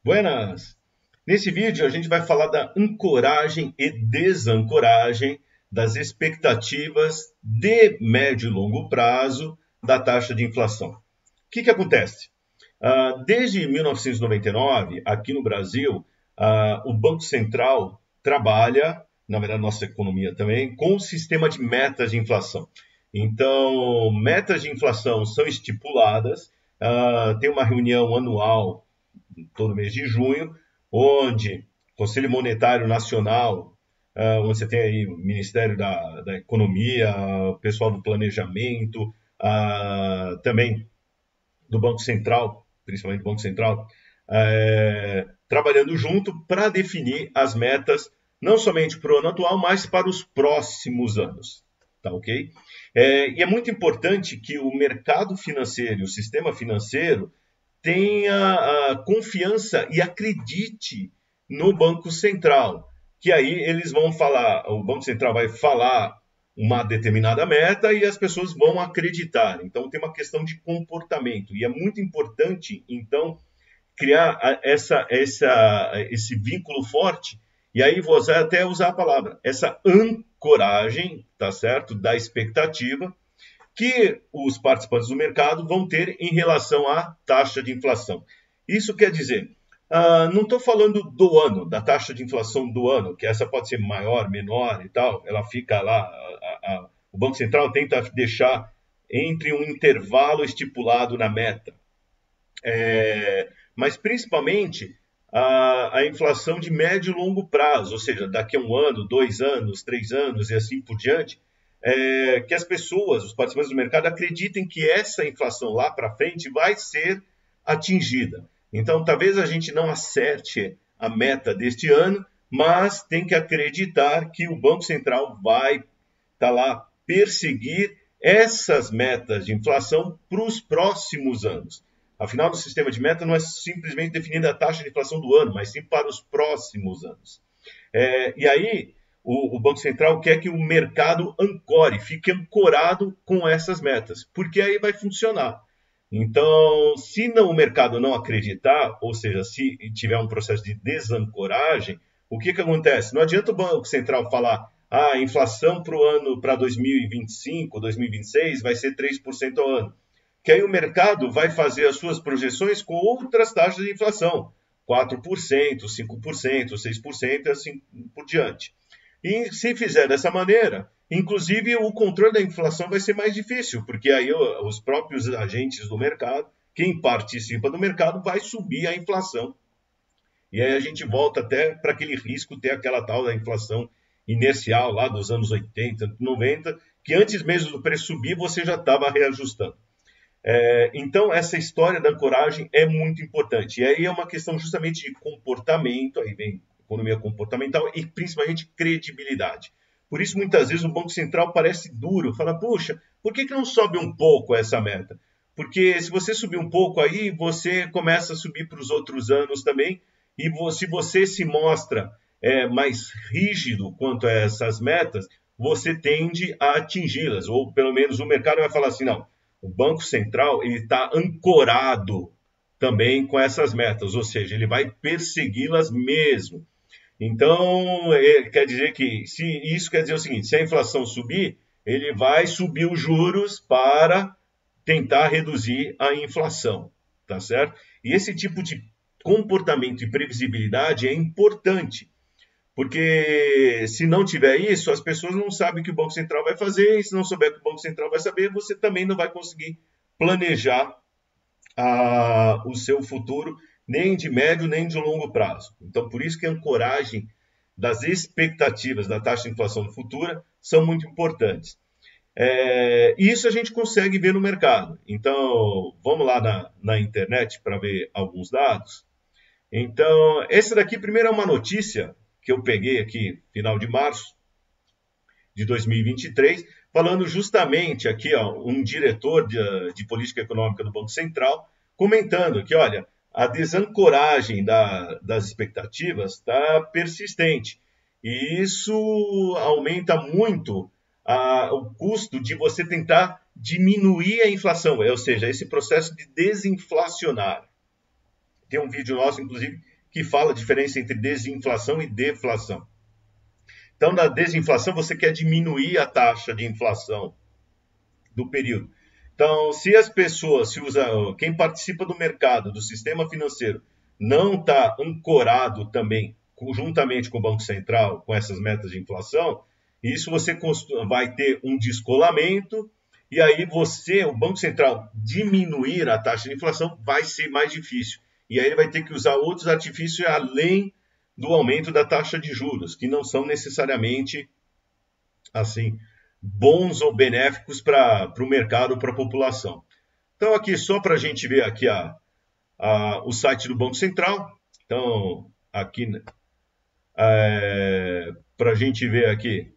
Buenas! Nesse vídeo a gente vai falar da ancoragem e desancoragem das expectativas de médio e longo prazo da taxa de inflação. O que acontece? Desde 1999, aqui no Brasil, o Banco Central trabalha, na verdade nossa economia também, com o sistema de metas de inflação. Então, metas de inflação são estipuladas, tem uma reunião anual todo mês de junho, onde o Conselho Monetário Nacional, onde você tem aí o Ministério da Economia, o pessoal do Planejamento, também do Banco Central, principalmente do Banco Central, trabalhando junto para definir as metas, não somente para o ano atual, mas para os próximos anos. Tá ok? E é muito importante que o mercado financeiro e o sistema financeiro tenha confiança e acredite no Banco Central, que aí eles vão falar, o Banco Central vai falar uma determinada meta e as pessoas vão acreditar. Então tem uma questão de comportamento e é muito importante, então, criar esse vínculo forte, e aí vou até usar a palavra, essa ancoragem, tá certo, da expectativa, que os participantes do mercado vão ter em relação à taxa de inflação. Isso quer dizer, não estou falando do ano, da taxa de inflação do ano, que essa pode ser maior, menor e tal, ela fica lá, o Banco Central tenta deixar entre um intervalo estipulado na meta. Mas principalmente a inflação de médio e longo prazo, ou seja, daqui a 1 ano, 2 anos, 3 anos e assim por diante, que as pessoas, os participantes do mercado, acreditem que essa inflação lá para frente vai ser atingida. Então, talvez a gente não acerte a meta deste ano, mas tem que acreditar que o Banco Central vai estar lá perseguir essas metas de inflação para os próximos anos. Afinal, no sistema de meta não é simplesmente definida a taxa de inflação do ano, mas sim para os próximos anos. E aí, o Banco Central quer que o mercado ancore, fique ancorado com essas metas, porque aí vai funcionar. Então, se o mercado não acreditar, ou seja, se tiver um processo de desancoragem, o que acontece? Não adianta o Banco Central falar a inflação para o ano, para 2025, 2026, vai ser 3% ao ano. Que aí o mercado vai fazer as suas projeções com outras taxas de inflação, 4%, 5%, 6% e assim por diante. E se fizer dessa maneira, inclusive o controle da inflação vai ser mais difícil, porque aí os próprios agentes do mercado, quem participa do mercado, vai subir a inflação. E aí a gente volta até para aquele risco ter aquela tal da inflação inercial lá dos anos 80, 90, que antes mesmo do preço subir, você já estava reajustando. Então, essa história da ancoragem é muito importante. E aí é uma questão justamente de comportamento, aí vem economia comportamental e principalmente credibilidade. Por isso, muitas vezes, o Banco Central parece duro, fala, puxa, por que não sobe um pouco essa meta? Porque se você subir um pouco aí, você começa a subir para os outros anos também, e se você se mostra mais rígido quanto a essas metas, você tende a atingi-las, ou pelo menos o mercado vai falar assim, não, o Banco Central está ancorado também com essas metas, ou seja, ele vai persegui-las mesmo. Então, quer dizer que, isso quer dizer o seguinte, se a inflação subir, ele vai subir os juros para tentar reduzir a inflação, tá certo? E esse tipo de comportamento e previsibilidade é importante, porque se não tiver isso, as pessoas não sabem o que o Banco Central vai fazer, e se não souber o que o Banco Central vai saber, você também não vai conseguir planejar o seu futuro, nem de médio, nem de longo prazo. Então, por isso que a ancoragem das expectativas da taxa de inflação futura são muito importantes. Isso a gente consegue ver no mercado. Então, vamos lá na internet para ver alguns dados. Então, esse daqui, primeiro, é uma notícia que eu peguei aqui, final de março de 2023, falando justamente aqui, um diretor de política econômica do Banco Central, comentando que, olha, a desancoragem das expectativas está persistente. E isso aumenta muito o custo de você tentar diminuir a inflação, ou seja, esse processo de desinflacionar. Tem um vídeo nosso, inclusive, que fala a diferença entre desinflação e deflação. Então, na desinflação, você quer diminuir a taxa de inflação do período. Então, se as pessoas, quem participa do mercado, do sistema financeiro, não está ancorado também, conjuntamente com o Banco Central, com essas metas de inflação, isso você vai ter um descolamento, e aí o Banco Central, diminuir a taxa de inflação vai ser mais difícil. E aí ele vai ter que usar outros artifícios além do aumento da taxa de juros, que não são necessariamente assim bons ou benéficos para o mercado, para a população. Então, aqui, só para a gente ver aqui o site do Banco Central. Então, aqui, para a gente ver aqui,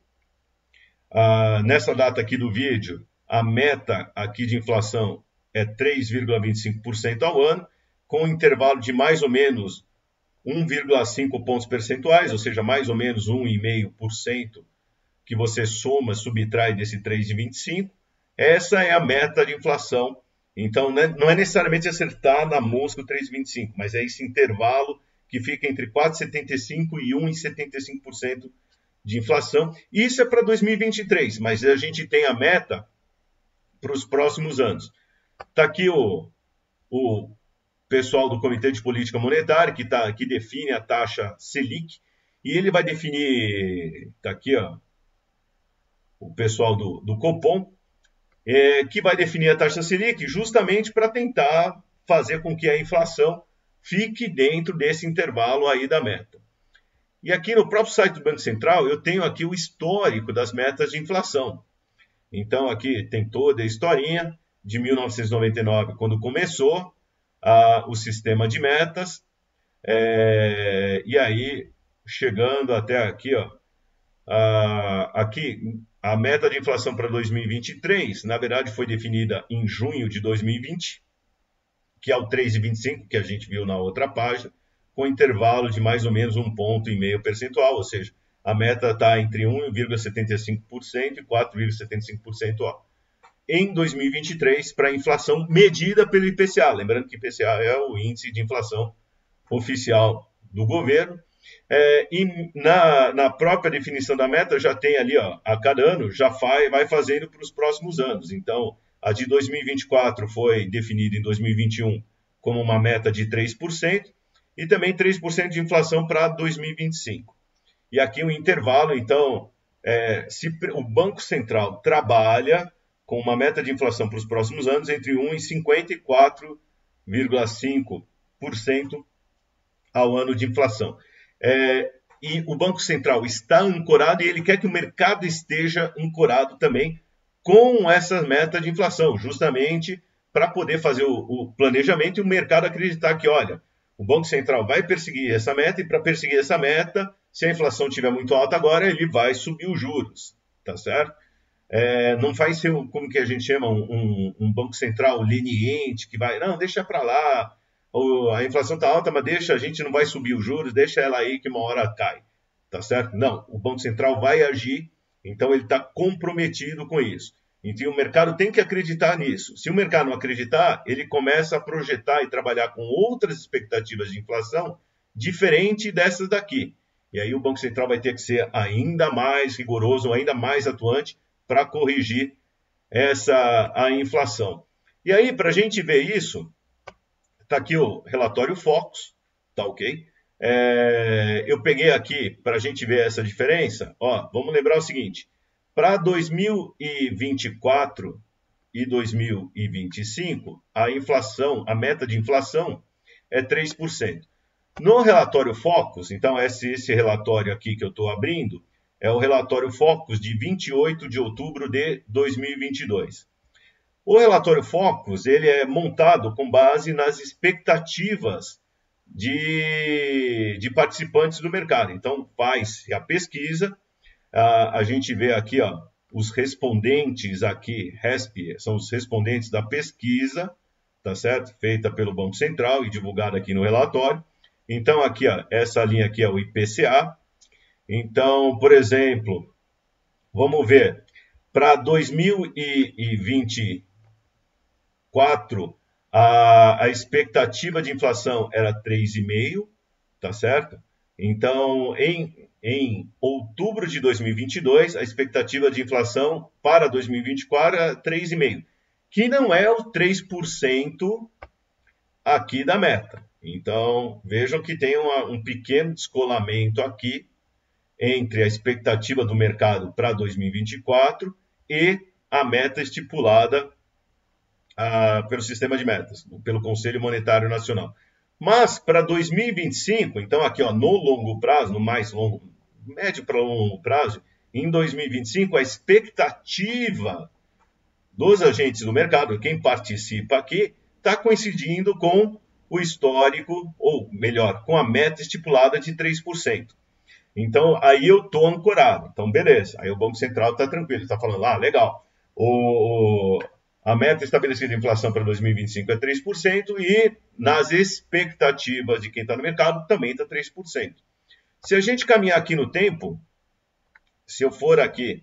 nessa data aqui do vídeo, a meta aqui de inflação é 3,25% ao ano, com um intervalo de mais ou menos 1,5 pontos percentuais, ou seja, mais ou menos 1,5% que você soma, subtrai desse 3,25. Essa é a meta de inflação. Então, não é necessariamente acertar na mosca o 3,25, mas é esse intervalo que fica entre 4,75% e 1,75% de inflação. Isso é para 2023, mas a gente tem a meta para os próximos anos. Está aqui o pessoal do Comitê de Política Monetária, que define a taxa Selic, e ele vai definir, está aqui, ó, o pessoal do Copom, que vai definir a taxa Selic justamente para tentar fazer com que a inflação fique dentro desse intervalo aí da meta. E aqui no próprio site do Banco Central, eu tenho aqui o histórico das metas de inflação. Então, aqui tem toda a historinha de 1999, quando começou o sistema de metas, e aí, chegando até aqui, ó, aqui, a meta de inflação para 2023, na verdade, foi definida em junho de 2020, que é o 3,25, que a gente viu na outra página, com intervalo de mais ou menos 1,5 ponto percentual, ou seja, a meta está entre 1,75% e 4,75% em 2023 para a inflação medida pelo IPCA. Lembrando que o IPCA é o índice de inflação oficial do governo. E na própria definição da meta já tem ali, ó, a cada ano já vai fazendo para os próximos anos. Então, a de 2024 foi definida em 2021 como uma meta de 3% e também 3% de inflação para 2025. E aqui o intervalo, então, se o Banco Central trabalha com uma meta de inflação para os próximos anos entre 1,50% e 4,5% ao ano de inflação. E o Banco Central está ancorado e ele quer que o mercado esteja ancorado também com essa meta de inflação, justamente para poder fazer o planejamento e o mercado acreditar que, olha, o Banco Central vai perseguir essa meta e para perseguir essa meta, se a inflação estiver muito alta agora, ele vai subir os juros, tá certo? Não vai ser, como que a gente chama, um Banco Central leniente, que vai, não, deixa para lá, a inflação está alta, mas a gente não vai subir os juros, deixa ela aí que uma hora cai, tá certo? Não, o Banco Central vai agir, então ele está comprometido com isso. Então o mercado tem que acreditar nisso. Se o mercado não acreditar, ele começa a projetar e trabalhar com outras expectativas de inflação diferente dessas daqui. E aí o Banco Central vai ter que ser ainda mais rigoroso, ainda mais atuante para corrigir a inflação. E aí, para a gente ver isso, está aqui o relatório Focus, tá ok? Eu peguei aqui para a gente ver essa diferença. Ó, vamos lembrar o seguinte, para 2024 e 2025, a meta de inflação é 3%. No relatório Focus, então esse relatório aqui que eu estou abrindo, é o relatório Focus de 28 de outubro de 2022. O relatório Focus ele é montado com base nas expectativas de participantes do mercado. Então, faz a pesquisa, a gente vê aqui, ó, os respondentes aqui, RESP, são os respondentes da pesquisa, tá certo? Feita pelo Banco Central e divulgada aqui no relatório. Então, aqui, ó, essa linha aqui é o IPCA, Então, por exemplo, vamos ver, para 2024, a expectativa de inflação era 3,5%, tá certo? Então, em outubro de 2022, a expectativa de inflação para 2024 é 3,5%, que não é o 3% aqui da meta. Então, vejam que tem um pequeno descolamento aqui entre a expectativa do mercado para 2024 e a meta estipulada pelo sistema de metas, pelo Conselho Monetário Nacional. Mas para 2025, então aqui ó, no longo prazo, no mais longo, médio para longo prazo, em 2025 a expectativa dos agentes do mercado, quem participa aqui, está coincidindo com o histórico, ou melhor, com a meta estipulada de 3%. Então, aí eu estou ancorado. Então, beleza. Aí o Banco Central está tranquilo, está falando, legal. A meta estabelecida de inflação para 2025 é 3% e nas expectativas de quem está no mercado também está 3%. Se a gente caminhar aqui no tempo, se eu for aqui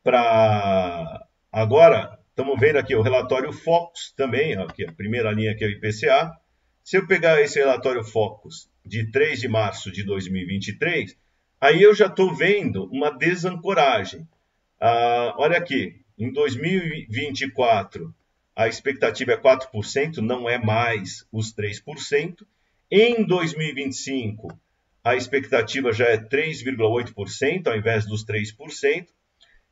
para agora, estamos vendo aqui o relatório Focus também, aqui a primeira linha aqui é o IPCA. Se eu pegar esse relatório Focus de 3 de março de 2023, aí eu já estou vendo uma desancoragem. Olha aqui, em 2024 a expectativa é 4%, não é mais os 3%. Em 2025 a expectativa já é 3,8% ao invés dos 3%.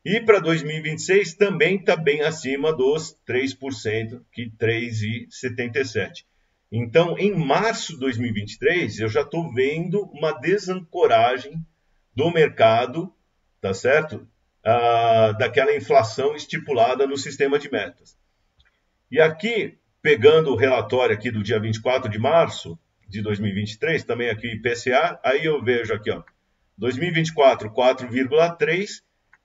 E para 2026 também está bem acima dos 3%, que 3,77%. Então, em março de 2023, eu já estou vendo uma desancoragem do mercado, tá certo? Daquela inflação estipulada no sistema de metas. E aqui, pegando o relatório aqui do dia 24 de março de 2023, também aqui o IPCA, aí eu vejo aqui, ó, 2024, 4,3%.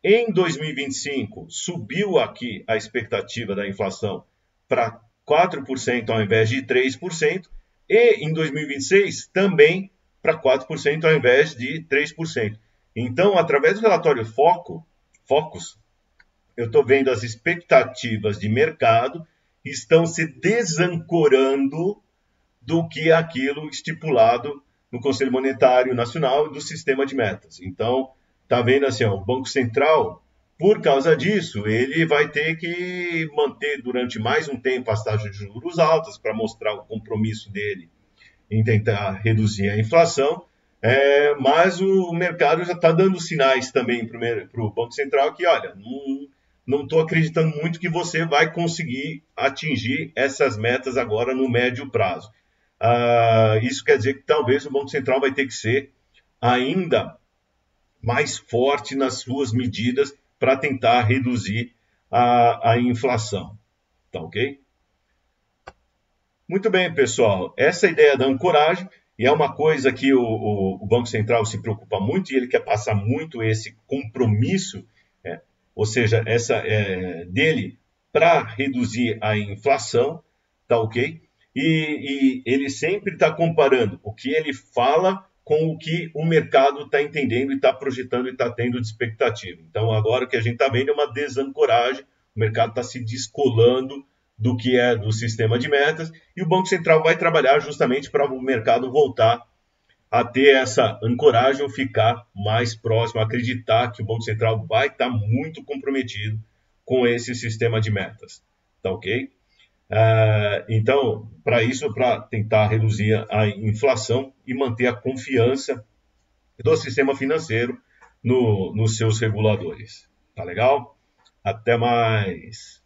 Em 2025, subiu aqui a expectativa da inflação para 4% ao invés de 3%. E em 2026, também para 4% ao invés de 3%. Então, através do relatório Focus, eu estou vendo as expectativas de mercado estão se desancorando do que aquilo estipulado no Conselho Monetário Nacional e do sistema de metas. Então, está vendo assim, ó, o Banco Central, por causa disso, ele vai ter que manter durante mais um tempo as taxas de juros altas para mostrar o compromisso dele em tentar reduzir a inflação, mas o mercado já está dando sinais também para o Banco Central que, olha, não estou acreditando muito que você vai conseguir atingir essas metas agora no médio prazo. Isso quer dizer que talvez o Banco Central vai ter que ser ainda mais forte nas suas medidas para tentar reduzir a inflação. Tá ok? Muito bem, pessoal. Essa é a ideia da ancoragem, e é uma coisa que o Banco Central se preocupa muito, e ele quer passar muito esse compromisso, ou seja, dele para reduzir a inflação, tá ok? E ele sempre está comparando o que ele fala com o que o mercado está entendendo e está projetando e está tendo de expectativa. Então, agora o que a gente está vendo é uma desancoragem, o mercado está se descolando do que é do sistema de metas, e o Banco Central vai trabalhar justamente para o mercado voltar a ter essa ancoragem ou ficar mais próximo, acreditar que o Banco Central vai estar muito comprometido com esse sistema de metas. Tá ok? Então, para isso, para tentar reduzir a inflação e manter a confiança do sistema financeiro nos seus reguladores. Tá legal? Até mais!